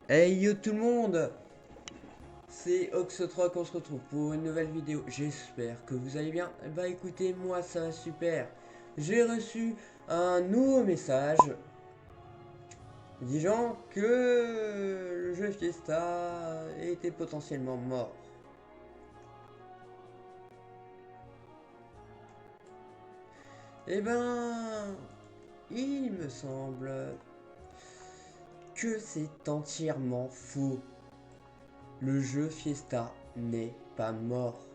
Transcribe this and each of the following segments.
Hey yo tout le monde, c'est Ox3 qu'on se retrouve pour une nouvelle vidéo. J'espère que vous allez bien. Bah écoutez, moi ça va super. J'ai reçu un nouveau message disant que le jeu Fiesta était potentiellement mort. Eh ben, il me semble que c'est entièrement faux. Le jeu Fiesta n'est pas mort.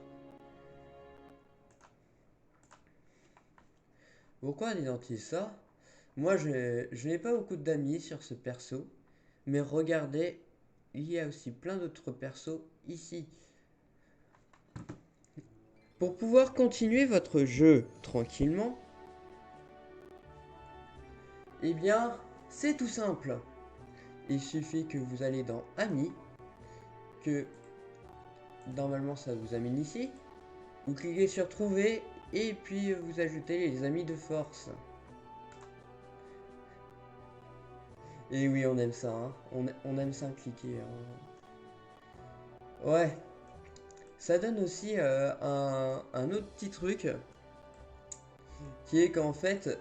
Pourquoi dit ça? Moi, je n'ai pas beaucoup d'amis sur ce perso, mais regardez, il y a aussi plein d'autres persos ici. Pour pouvoir continuer votre jeu tranquillement, eh bien, c'est tout simple. Il suffit que vous allez dans Amis, que normalement ça vous amène ici. Vous cliquez sur Trouver et puis vous ajoutez les amis de force. Et oui, on aime ça, hein. On aime ça cliquer, hein. Ouais, ça donne aussi un autre petit truc qui est qu'en fait,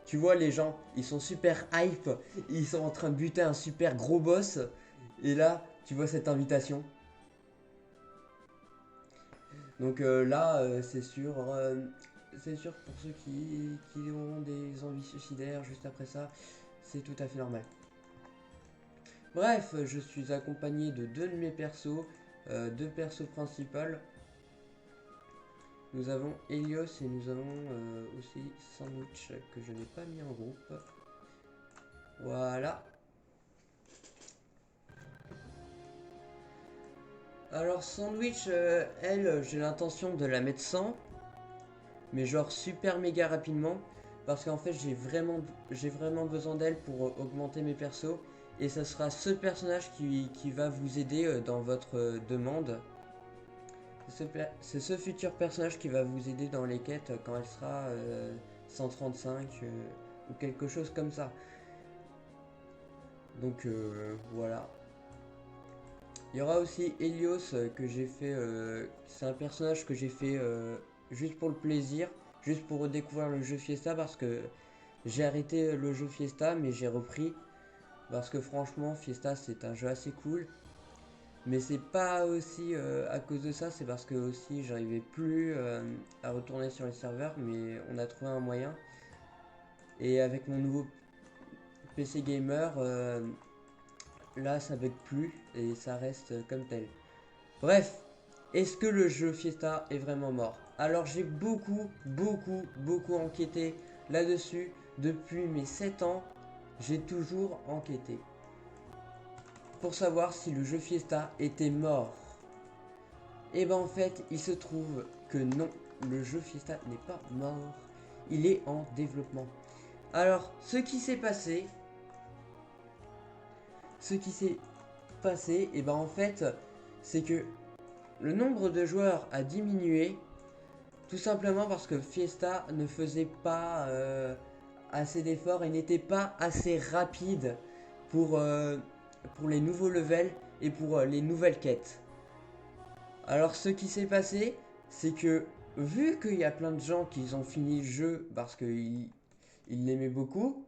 tu vois les gens, ils sont super hype, ils sont en train de buter un super gros boss, et là, tu vois cette invitation. Donc là, c'est sûr que pour ceux qui auront des envies suicidaires juste après ça, c'est tout à fait normal. Bref, je suis accompagné de deux de mes persos, deux persos principales. Nous avons Helios et nous avons aussi Sandwich que je n'ai pas mis en groupe. Voilà. Alors Sandwich, elle, j'ai l'intention de la mettre 100, mais genre super méga rapidement, parce qu'en fait j'ai vraiment besoin d'elle pour augmenter mes persos, et ça sera ce personnage qui va vous aider dans votre demande. C'est ce futur personnage qui va vous aider dans les quêtes quand elle sera 135 ou quelque chose comme ça. Donc voilà. Il y aura aussi Helios que j'ai fait. C'est un personnage que j'ai fait juste pour le plaisir, juste pour redécouvrir le jeu Fiesta parce que j'ai arrêté le jeu Fiesta mais j'ai repris parce que franchement Fiesta c'est un jeu assez cool. Mais c'est pas aussi à cause de ça, c'est parce que aussi j'arrivais plus à retourner sur les serveurs, mais on a trouvé un moyen. Et avec mon nouveau PC gamer, là ça bug plus et ça reste comme tel. Bref, est-ce que le jeu Fiesta est vraiment mort? Alors j'ai beaucoup enquêté là-dessus. Depuis mes 7 ans, j'ai toujours enquêté. Pour savoir si le jeu Fiesta était mort. Et ben en fait, il se trouve que non, le jeu Fiesta n'est pas mort. Il est en développement. Alors, ce qui s'est passé, et ben en fait, c'est que le nombre de joueurs a diminué. Tout simplement parce que Fiesta ne faisait pas assez d'efforts et n'était pas assez rapide pour, euh, pour les nouveaux levels et pour les nouvelles quêtes. Alors ce qui s'est passé, c'est que vu qu'il y a plein de gens qui ont fini le jeu parce qu'ils l'aimaient beaucoup,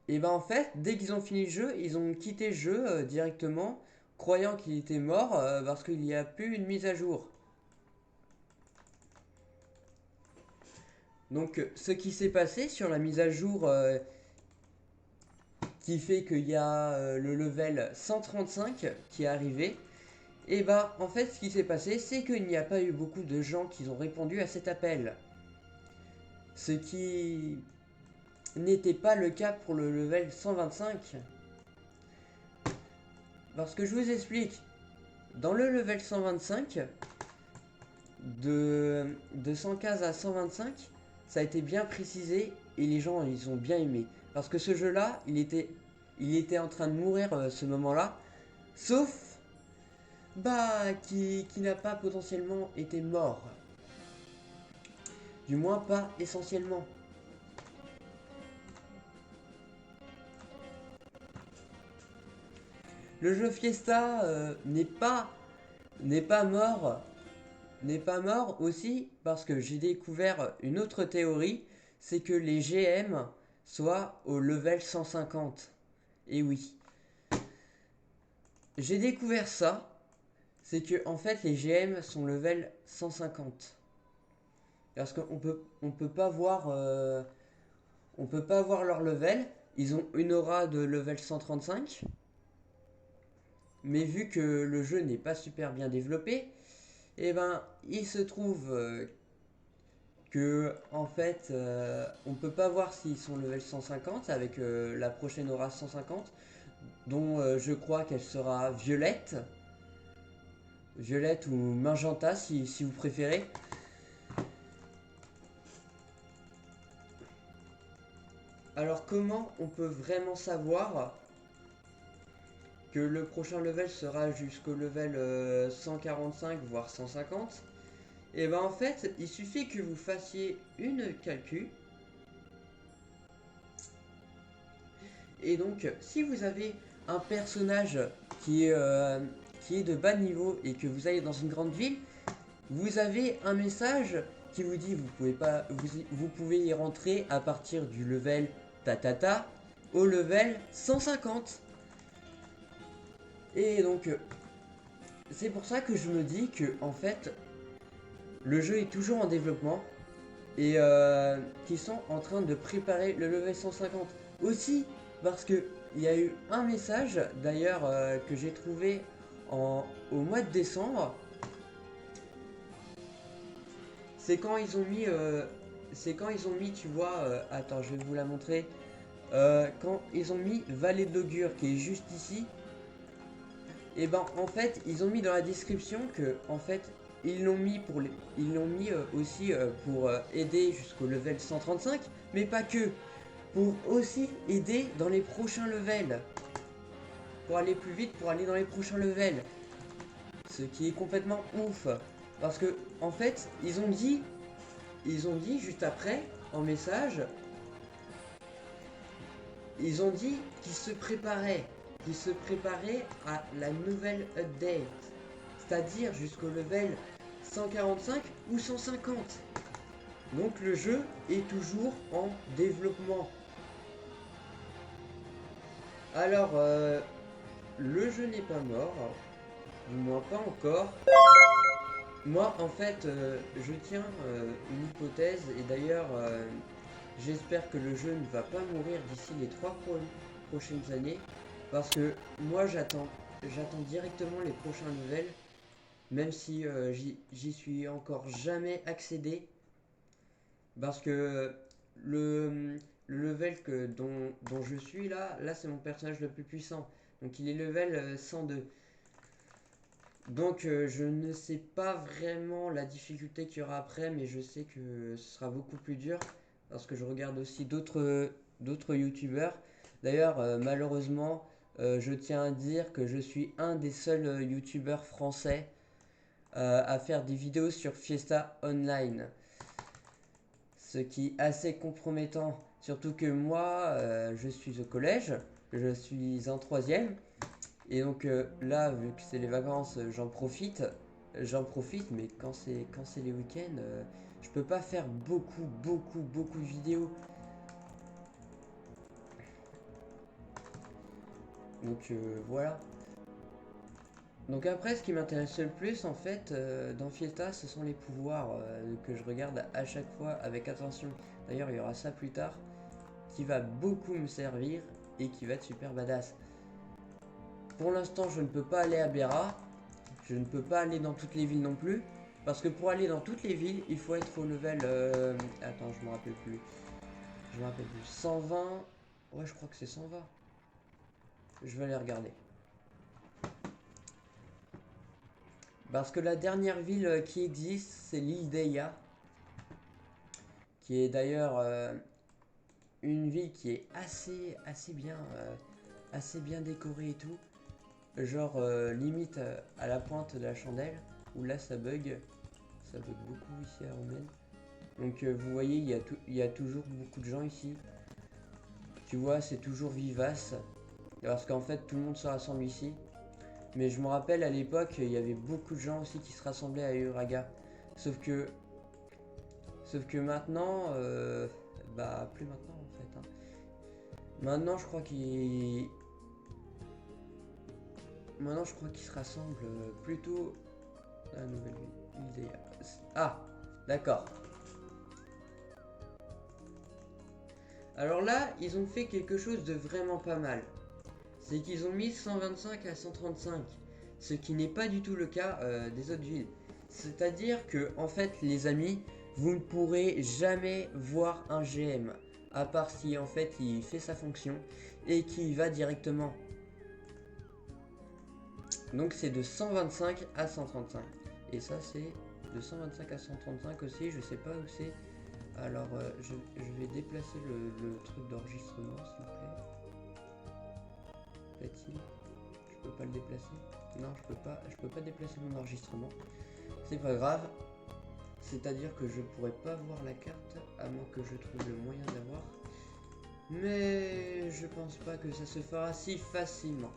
et ben en fait, dès qu'ils ont fini le jeu, ils ont quitté le jeu directement, croyant qu'il était mort parce qu'il n'y a plus une mise à jour. Donc ce qui s'est passé sur la mise à jour qui fait qu'il y a le level 135 qui est arrivé, et bah en fait ce qui s'est passé c'est qu'il n'y a pas eu beaucoup de gens qui ont répondu à cet appel. Ce qui n'était pas le cas pour le level 125. Parce que je vous explique, dans le level 125, de 115 à 125, ça a été bien précisé et les gens ils ont bien aimé. Parce que ce jeu là, il était en train de mourir ce moment là, sauf bah qui n'a pas potentiellement été mort. Du moins pas essentiellement. le jeu Fiesta n'est pas mort. N'est pas mort aussi parce que j'ai découvert une autre théorie, c'est que les GM soient au level 150. Et oui, j'ai découvert ça, c'est que en fait les GM sont level 150. Parce on peut pas voir on peut pas voir leur level. Ils ont une aura de level 135. Mais vu que le jeu n'est pas super bien développé, et ben il se trouve que en fait on peut pas voir s'ils sont level 150 avec la prochaine aura 150 dont je crois qu'elle sera violette. Violette ou magenta si vous préférez. Alors comment on peut vraiment savoir que le prochain level sera jusqu'au level 145 voire 150? Et ben en fait il suffit que vous fassiez une calcul. Et donc si vous avez un personnage qui est de bas niveau et que vous allez dans une grande ville, vous avez un message qui vous dit vous pouvez y rentrer à partir du level tatata au level 150. Et donc c'est pour ça que je me dis que en fait le jeu est toujours en développement et qu'ils sont en train de préparer le level 150 aussi parce que il y a eu un message d'ailleurs que j'ai trouvé au mois de décembre. C'est quand ils ont mis tu vois attends je vais vous la montrer quand ils ont mis Vallée d'Augure qui est juste ici. Et ben en fait ils ont mis dans la description que en fait ils l'ont mis aussi pour aider jusqu'au level 135 mais pas que, pour aussi aider dans les prochains levels, pour aller plus vite, pour aller dans les prochains levels, ce qui est complètement ouf parce que en fait ils ont dit juste après en message, ils ont dit qu'ils se préparaient à la nouvelle update, c'est-à-dire jusqu'au level 145 ou 150. Donc le jeu est toujours en développement. Alors, le jeu n'est pas mort, du moins pas encore. Moi, en fait, je tiens une hypothèse, et d'ailleurs, j'espère que le jeu ne va pas mourir d'ici les 3 prochaines années, parce que moi, j'attends directement les prochains levels, même si j'y suis encore jamais accédé, parce que le level dont je suis là c'est mon personnage le plus puissant, donc il est level 102. Donc je ne sais pas vraiment la difficulté qu'il y aura après, mais je sais que ce sera beaucoup plus dur parce que je regarde aussi d'autres youtubeurs. D'ailleurs, malheureusement, je tiens à dire que je suis un des seuls youtubeurs français à faire des vidéos sur Fiesta Online. Ce qui est assez compromettant, surtout que moi, je suis au collège, je suis en troisième. Et donc là, vu que c'est les vacances, j'en profite, mais quand c'est les week-ends, je peux pas faire beaucoup de vidéos. Donc voilà. Donc après, ce qui m'intéresse le plus en fait dans Fiesta, ce sont les pouvoirs que je regarde à chaque fois avec attention. D'ailleurs, il y aura ça plus tard, qui va beaucoup me servir et qui va être super badass. Pour l'instant, je ne peux pas aller à Bera. Je ne peux pas aller dans toutes les villes non plus. Parce que pour aller dans toutes les villes, il faut être au level... Attends, je me rappelle plus. 120... Ouais, je crois que c'est 120. Je vais aller regarder. Parce que la dernière ville qui existe, c'est l'île d'Eya. Qui est d'ailleurs une ville qui est assez bien décorée et tout. Genre limite à la pointe de la chandelle. Où là ça bug. Ça bug beaucoup ici à Romaine. Donc vous voyez, il y a toujours beaucoup de gens ici. Tu vois, c'est toujours vivace. Parce qu'en fait, tout le monde se rassemble ici. Mais je me rappelle à l'époque, il y avait beaucoup de gens aussi qui se rassemblaient à Uraga. Sauf que, sauf que maintenant, bah plus maintenant en fait, hein. Maintenant, maintenant, je crois qu'ils se rassemblent plutôt à la nouvelle ville. Ah, d'accord. Alors là, ils ont fait quelque chose de vraiment pas mal. C'est qu'ils ont mis 125 à 135, ce qui n'est pas du tout le cas des autres villes. C'est-à-dire que, en fait, les amis, vous ne pourrez jamais voir un GM, à part si en fait il fait sa fonction et qu'il va directement. Donc c'est de 125 à 135. Et ça c'est de 125 à 135 aussi, je sais pas où c'est. Alors je vais déplacer le truc d'enregistrement s'il vous plaît. Plaît-il? Je peux pas le déplacer? Non, je peux pas déplacer mon enregistrement. C'est pas grave. C'est-à-dire que je pourrais pas voir la carte à moins que je trouve le moyen d'avoir. Mais je pense pas que ça se fera si facilement.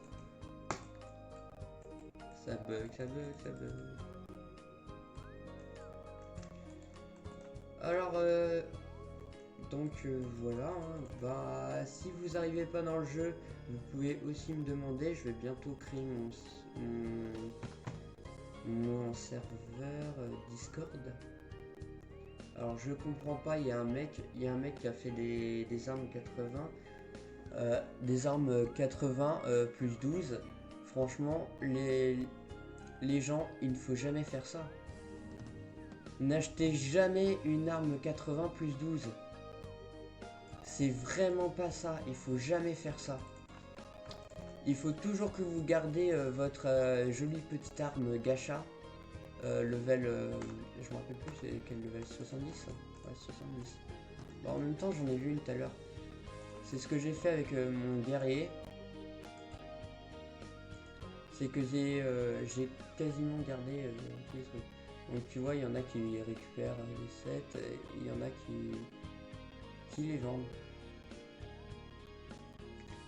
Ça bug, ça bug, ça bug. Alors, voilà, hein. Bah, si vous n'arrivez pas dans le jeu, vous pouvez aussi me demander. Je vais bientôt créer mon serveur Discord. Alors, je comprends pas. Il y a un mec qui a fait des armes 80, des armes 80 plus 12. Franchement, les gens, il ne faut jamais faire ça. N'achetez jamais une arme 80 plus 12. C'est vraiment pas ça, il faut jamais faire ça. Il faut toujours que vous gardez votre jolie petite arme gacha. Level, je me rappelle plus c'est quel level, 70 hein. Ouais, 70. Bon, en même temps j'en ai vu une tout à l'heure. C'est ce que j'ai fait avec mon guerrier. C'est que j'ai quasiment gardé tous les trucs. Donc tu vois, il y en a qui récupèrent les 7, et il y en a qui les vendent.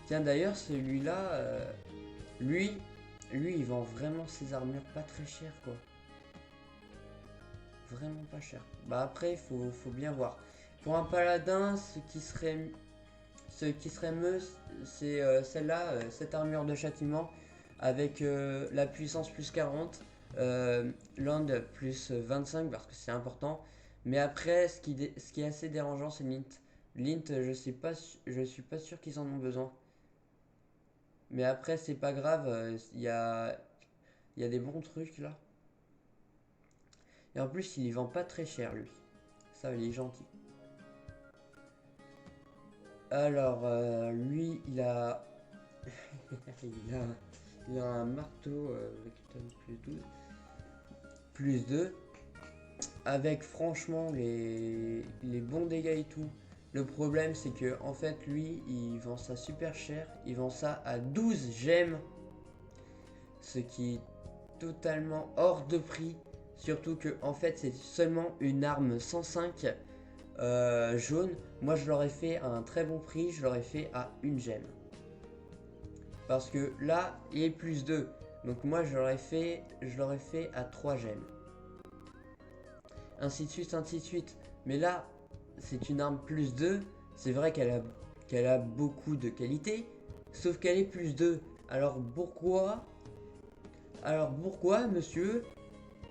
Tiens d'ailleurs celui-là, lui il vend vraiment ses armures pas très cher quoi. Vraiment pas cher. Bah après faut bien voir. Pour un paladin, ce qui serait mieux, c'est celle-là, cette armure de châtiment avec la puissance plus 40. Land plus 25 parce que c'est important. Mais après, ce qui est assez dérangeant, c'est l'int. L'int, je suis pas sûr qu'ils en ont besoin. Mais après, c'est pas grave. Il y a des bons trucs là. Et en plus, il les vend pas très cher lui. Ça, il est gentil. Alors, lui, il a il a un marteau plus 12 plus 2 avec franchement les bons dégâts et tout. Le problème c'est que en fait lui il vend ça super cher, il vend ça à 12 gemmes, ce qui est totalement hors de prix, surtout que en fait c'est seulement une arme 105 jaune. Moi je l'aurais fait à un très bon prix, je l'aurais fait à une gemme. Parce que là il est plus 2. Donc moi je l'aurais fait à 3 gemmes. Ainsi de suite, ainsi de suite. Mais là, c'est une arme plus 2. C'est vrai qu'elle a beaucoup de qualité. Sauf qu'elle est plus 2. Alors pourquoi, monsieur,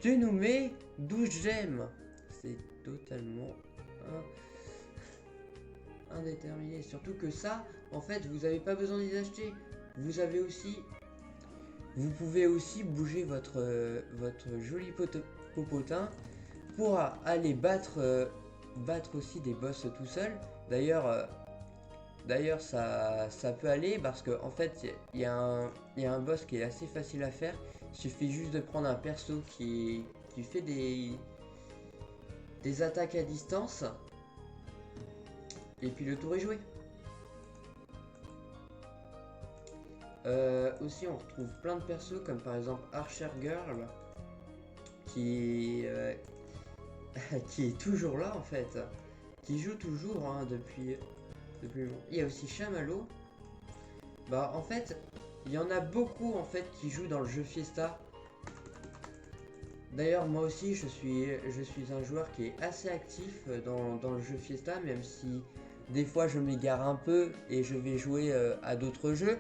tu nous mets 12 gemmes? C'est totalement indéterminé. Surtout que ça, en fait, vous n'avez pas besoin d'y acheter. Vous pouvez aussi bouger votre joli popotin pour aller battre aussi des boss tout seul. D'ailleurs, ça peut aller parce que en fait, il y a un boss qui est assez facile à faire. Il suffit juste de prendre un perso qui fait des attaques à distance. Et puis le tour est joué. Aussi on retrouve plein de persos comme par exemple Archer Girl qui est toujours là en fait, qui joue toujours hein, depuis longtemps. Il y a aussi Chamallow. Bah en fait il y en a beaucoup en fait qui jouent dans le jeu Fiesta. D'ailleurs, moi aussi, je suis un joueur qui est assez actif dans le jeu Fiesta, même si des fois je m'égare un peu et je vais jouer à d'autres jeux.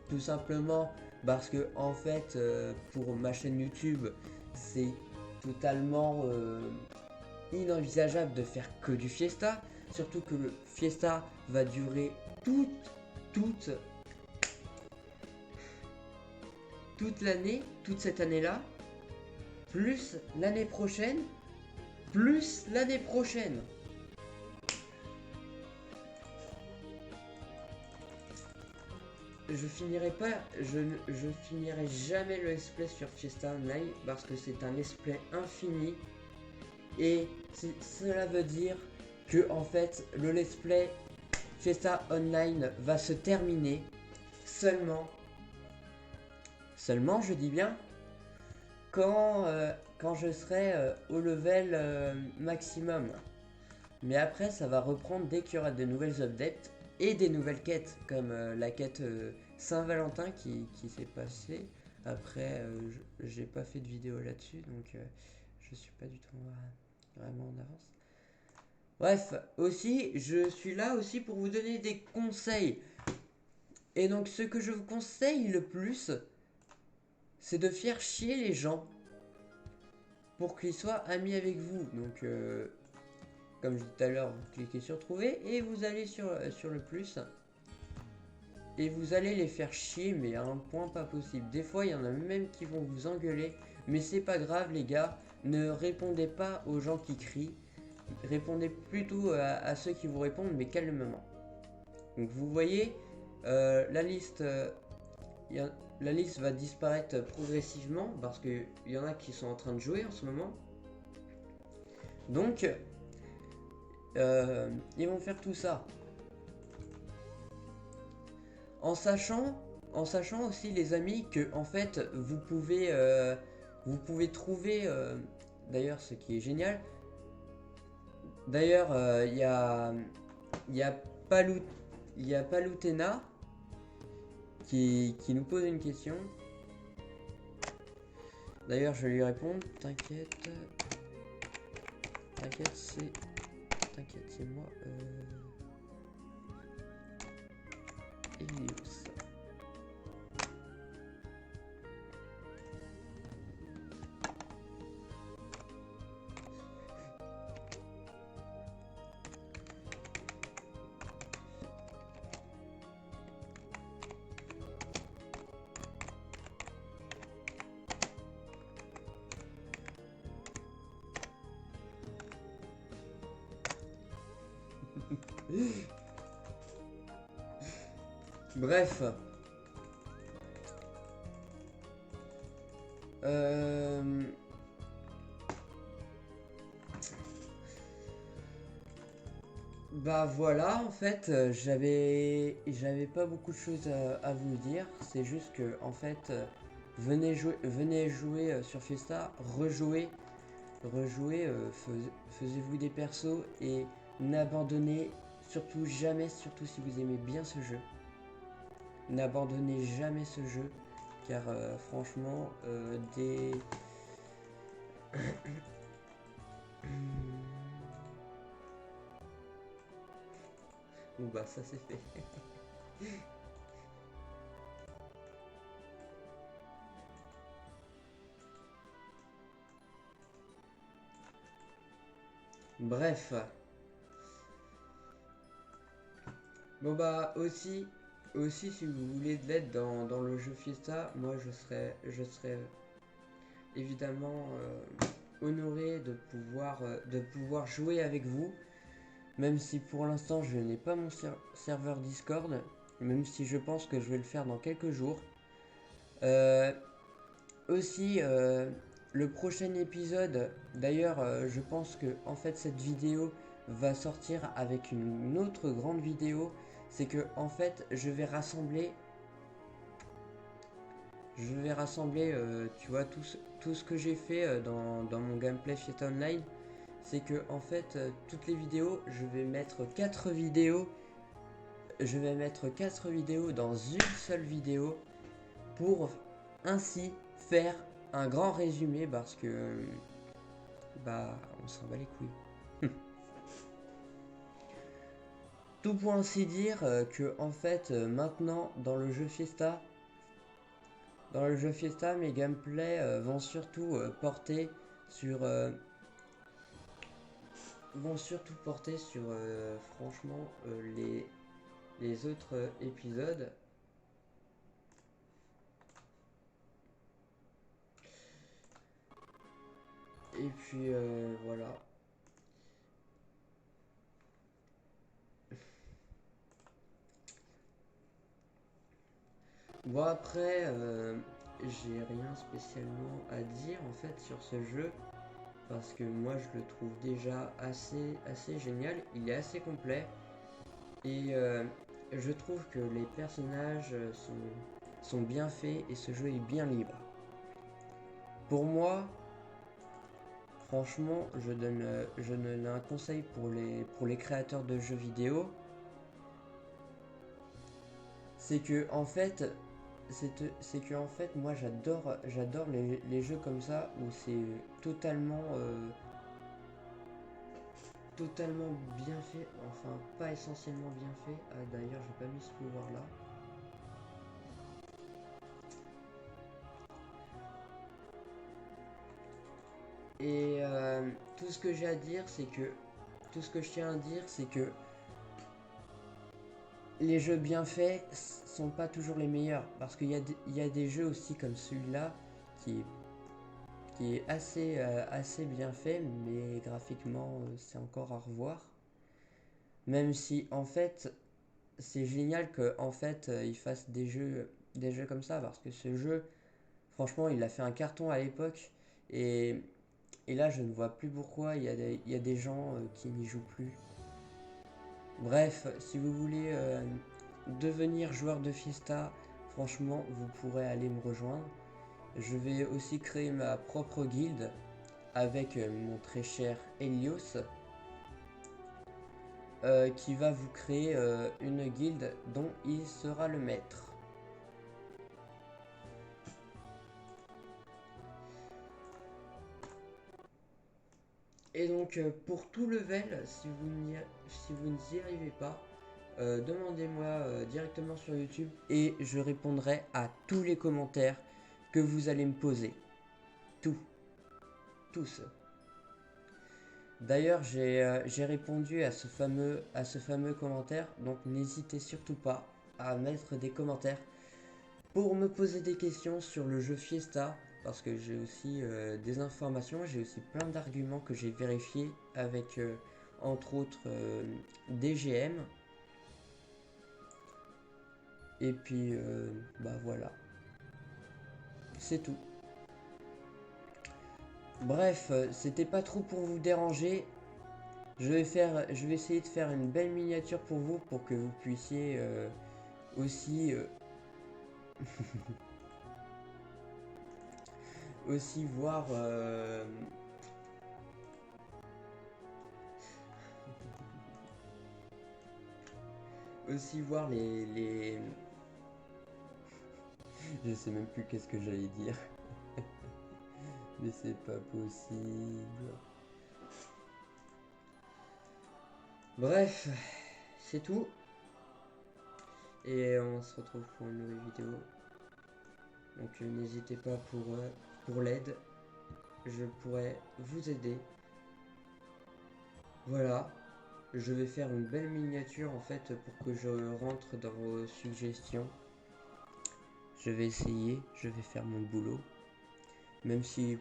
Tout simplement parce que, en fait, pour ma chaîne YouTube, c'est totalement inenvisageable de faire que du Fiesta. Surtout que le Fiesta va durer toute, toute l'année, toute cette année-là, plus l'année prochaine, plus l'année prochaine. Je finirai pas, je finirai jamais le let's play sur Fiesta Online parce que c'est un let's play infini et cela veut dire que en fait le let's play Fiesta Online va se terminer seulement je dis bien quand je serai au level maximum. Mais après ça va reprendre dès qu'il y aura de nouvelles updates et des nouvelles quêtes comme la quête Saint-Valentin qui s'est passée. Après j'ai pas fait de vidéo là-dessus donc je suis pas du tout vraiment en avance. Bref, aussi je suis là aussi pour vous donner des conseils. Et donc ce que je vous conseille le plus, c'est de faire chier les gens pour qu'ils soient amis avec vous. Donc comme je dis tout à l'heure, vous cliquez sur trouver et vous allez sur le plus. Et vous allez les faire chier, mais à un point pas possible. Des fois, il y en a même qui vont vous engueuler. Mais c'est pas grave, les gars. Ne répondez pas aux gens qui crient. Répondez plutôt à ceux qui vous répondent, mais calmement. Donc vous voyez, la liste va disparaître progressivement parce qu'il y en a qui sont en train de jouer en ce moment. Donc, ils vont faire tout ça. En sachant aussi les amis que en fait vous pouvez trouver d'ailleurs ce qui est génial. D'ailleurs il y a Palutena qui nous pose une question. D'ailleurs je vais lui répondre. T'inquiète c'est moi. Elios. Bref. Bah voilà, en fait, j'avais pas beaucoup de choses à vous dire. C'est juste que, en fait, venez jouer sur Fiesta, rejouez, faisez-vous des persos et n'abandonnez surtout jamais, surtout si vous aimez bien ce jeu. N'abandonnez jamais ce jeu, car franchement, bon bah ça c'est fait. Bref. Bon bah aussi si vous voulez de l'aide dans le jeu Fiesta, moi je serais évidemment honoré de pouvoir jouer avec vous. Même si pour l'instant je n'ai pas mon serveur Discord, même si je pense que je vais le faire dans quelques jours. Aussi, le prochain épisode, d'ailleurs, je pense que en fait cette vidéo va sortir avec une autre grande vidéo. C'est que en fait, je vais rassembler, tu vois, tout ce que j'ai fait dans mon gameplay Fiesta Online. C'est que en fait, toutes les vidéos, je vais mettre 4 vidéos. Je vais mettre 4 vidéos dans une seule vidéo. pour ainsi faire un grand résumé parce que bah on s'en bat les couilles. Tout pour ainsi dire que en fait maintenant dans le jeu Fiesta, mes gameplays vont surtout porter sur franchement les autres épisodes. Et puis voilà. Bon après, j'ai rien spécialement à dire en fait sur ce jeu parce que moi je le trouve déjà assez génial. Il est assez complet et je trouve que les personnages sont bien faits et ce jeu est bien libre. Pour moi, franchement, je donne un conseil pour les créateurs de jeux vidéo. C'est que en fait, moi j'adore les jeux comme ça où c'est totalement bien fait, enfin pas essentiellement bien fait. Ah, d'ailleurs j'ai pas mis ce pouvoir là. Et tout ce que j'ai à dire c'est que tout ce que je tiens à dire c'est que les jeux bien faits sont pas toujours les meilleurs parce qu'il y a des jeux aussi comme celui-là qui est assez bien fait, mais graphiquement c'est encore à revoir. Même si en fait c'est génial que en fait il fasse des jeux comme ça parce que ce jeu, franchement, il a fait un carton à l'époque et, et là je ne vois plus pourquoi il y a des gens qui n'y jouent plus. Bref, si vous voulez devenir joueur de Fiesta, franchement, vous pourrez aller me rejoindre. Je vais aussi créer ma propre guilde avec mon très cher Helios qui va vous créer une guilde dont il sera le maître. Et donc pour tout level, si vous n'y arrivez pas, demandez-moi directement sur YouTube et je répondrai à tous les commentaires que vous allez me poser. Tous. D'ailleurs, j'ai répondu à ce fameux commentaire, donc n'hésitez surtout pas à mettre des commentaires pour me poser des questions sur le jeu Fiesta, parce que j'ai aussi des informations, j'ai aussi plein d'arguments que j'ai vérifiés avec, entre autres, DGM. Et puis, bah voilà, c'est tout. Bref, c'était pas trop pour vous déranger. Je vais essayer de faire une belle miniature pour vous, pour que vous puissiez aussi aussi voir aussi voir les je sais même plus qu'est-ce que j'allais dire. Mais c'est pas possible. Bref, c'est tout. Et on se retrouve pour une nouvelle vidéo. Donc n'hésitez pas pour l'aide. Je pourrais vous aider. Voilà. Je vais faire une belle miniature en fait pour que je rentre dans vos suggestions. Je vais essayer, je vais faire mon boulot. Même si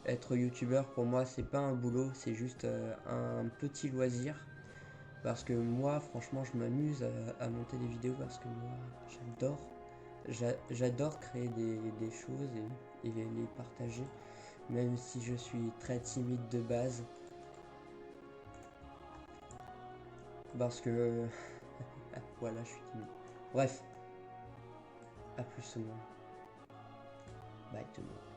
être youtubeur pour moi c'est pas un boulot, c'est juste un petit loisir. Parce que moi franchement je m'amuse à monter des vidéos parce que moi j'adore créer des choses et les partager. Même si je suis très timide de base. Parce que voilà, je suis timide. Bref, à plus tout le monde. Bye tout le monde.